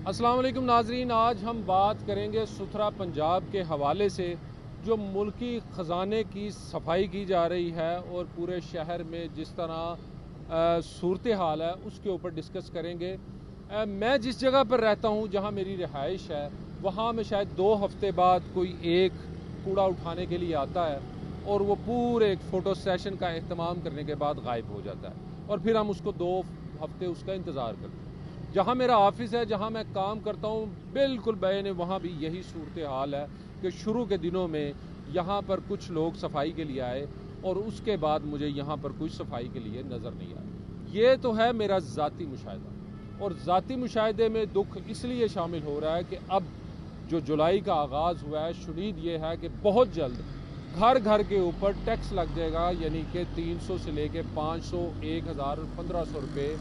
अस्सलाम वालेकुम नाजरीन, आज हम बात करेंगे सुथरा पंजाब के हवाले से जो मुल्की ख़जाने की सफाई की जा रही है और पूरे शहर में जिस तरह सूरत हाल है उसके ऊपर डिस्कस करेंगे। मैं जिस जगह पर रहता हूँ, जहाँ मेरी रिहाइश है, वहाँ में शायद 2 हफ्ते बाद कोई एक कूड़ा उठाने के लिए आता है और वो पूरे एक फ़ोटो सेशन का एहतमाम करने के बाद गायब हो जाता है और फिर हम उसको 2 हफ्ते उसका इंतज़ार करते हैं। जहाँ मेरा ऑफिस है, जहाँ मैं काम करता हूँ, बिल्कुल बैन वहाँ भी यही सूरत हाल है कि शुरू के दिनों में यहाँ पर कुछ लोग सफाई के लिए आए और उसके बाद मुझे यहाँ पर कुछ सफाई के लिए नज़र नहीं आया। ये तो है मेरा ज़ाती मुशाहिदा, और ज़ाती मुशाहिदे में दुख इसलिए शामिल हो रहा है कि अब जो जुलाई का आगाज़ हुआ है, शुनीद ये है कि बहुत जल्द घर घर के ऊपर टैक्स लग जाएगा, यानी कि 300 से लेके 500, 1000, 1500 रुपये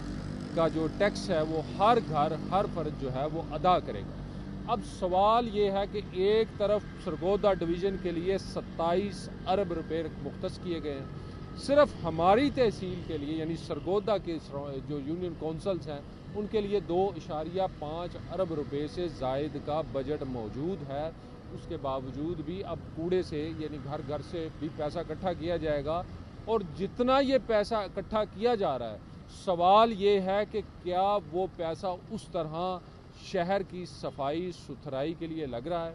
का जो टैक्स है वो हर घर, हर फर्द जो है वो अदा करेगा। अब सवाल ये है कि एक तरफ सरगोदा डिवीज़न के लिए 27 अरब रुपए मुख्तस किए गए हैं, सिर्फ हमारी तहसील के लिए यानी सरगोदा के जो यूनियन कौंसल्स हैं उनके लिए 2.5 अरब रुपए से ज़ायद का बजट मौजूद है। उसके बावजूद भी अब कूड़े से यानी घर घर से भी पैसा इकट्ठा किया जाएगा, और जितना ये पैसा इकट्ठा किया जा रहा है, सवाल ये है कि क्या वो पैसा उस तरह शहर की सफाई सुथराई के लिए लग रहा है।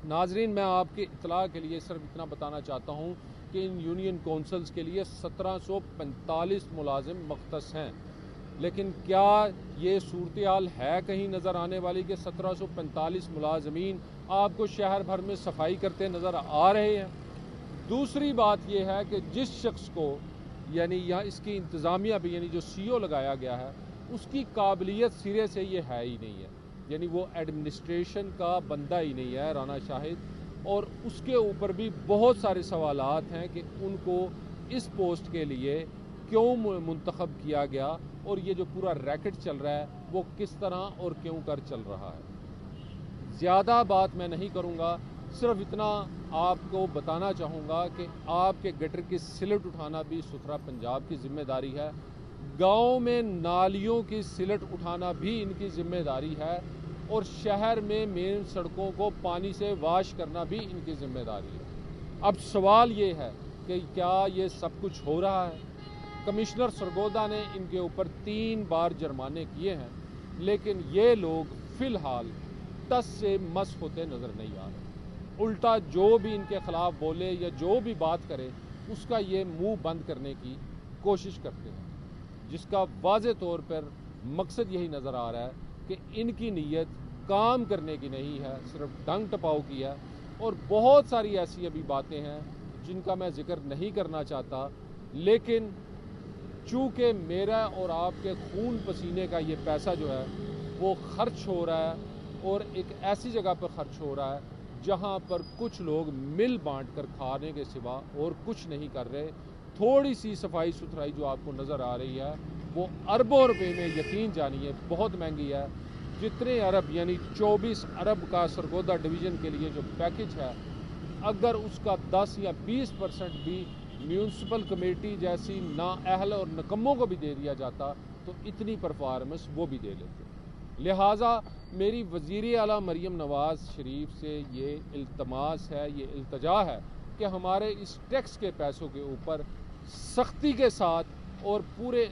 नाजरीन, मैं आपके इतला के लिए सिर्फ इतना बताना चाहता हूँ कि इन यूनियन कौंसल्स के लिए 1745 मुलाजिम मख्तस हैं, लेकिन क्या ये सूरत हाल है कहीं नज़र आने वाली कि 1745 मुलाजमीन आपको शहर भर में सफाई करते नज़र आ रहे हैं। दूसरी बात यह है कि जिस शख्स को यानी यहाँ इसकी इंतज़ामिया भी यानी जो CEO लगाया गया है उसकी काबिलियत सिरे से ये है ही नहीं है, यानी वो एडमिनिस्ट्रेशन का बंदा ही नहीं है, राना शाहिद, और उसके ऊपर भी बहुत सारे सवालात हैं कि उनको इस पोस्ट के लिए क्यों मुंतखब किया गया और ये जो पूरा रैकेट चल रहा है वो किस तरह और क्यों कर चल रहा है। ज़्यादा बात मैं नहीं करूँगा, सिर्फ इतना आपको बताना चाहूँगा कि आपके गटर की सिलट उठाना भी सुथरा पंजाब की जिम्मेदारी है, गांव में नालियों की सिलट उठाना भी इनकी जिम्मेदारी है, और शहर में मेन सड़कों को पानी से वाश करना भी इनकी जिम्मेदारी है। अब सवाल ये है कि क्या ये सब कुछ हो रहा है। कमिश्नर सरगोदा ने इनके ऊपर 3 बार जुर्माने किए हैं, लेकिन ये लोग फ़िलहाल टस से मस होते नज़र नहीं आ रहे। उल्टा जो भी इनके ख़िलाफ़ बोले या जो भी बात करे उसका ये मुंह बंद करने की कोशिश करते हैं, जिसका वाज़े तौर पर मकसद यही नज़र आ रहा है कि इनकी नीयत काम करने की नहीं है, सिर्फ डंग टपाव की है। और बहुत सारी ऐसी अभी बातें हैं जिनका मैं जिक्र नहीं करना चाहता, लेकिन चूँकि मेरा और आपके खून पसीने का ये पैसा जो है वो खर्च हो रहा है और एक ऐसी जगह पर खर्च हो रहा है जहाँ पर कुछ लोग मिल बांट कर खाने के सिवा और कुछ नहीं कर रहे। थोड़ी सी सफाई सुथराई जो आपको नज़र आ रही है वो अरबों रुपए में, यकीन जानिए, बहुत महंगी है। जितने अरब यानी 24 अरब का सरगोदा डिवीज़न के लिए जो पैकेज है, अगर उसका 10 या 20% भी म्यूनसिपल कमेटी जैसी नाअहल और नकम्मों को भी दे दिया जाता तो इतनी परफॉर्मेंस वो भी दे लेते। लिहाजा मेरी वज़ीर आला मरीम नवाज़ शरीफ से ये इल्तमास है, ये इल्तजा है कि हमारे इस टैक्स के पैसों के ऊपर सख्ती के साथ और पूरे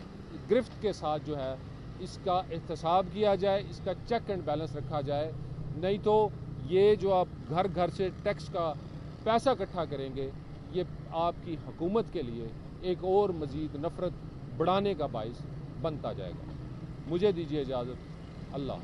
गिरफ्त के साथ जो है इसका एहतसाब किया जाए, इसका चेक एंड बैलेंस रखा जाए। नहीं तो ये जो आप घर घर से टैक्स का पैसा इकट्ठा करेंगे, ये आपकी हुकूमत के लिए एक और मज़ीद नफ़रत बढ़ाने का बाइस बनता जाएगा। मुझे दीजिए इजाज़त। अल्लाह।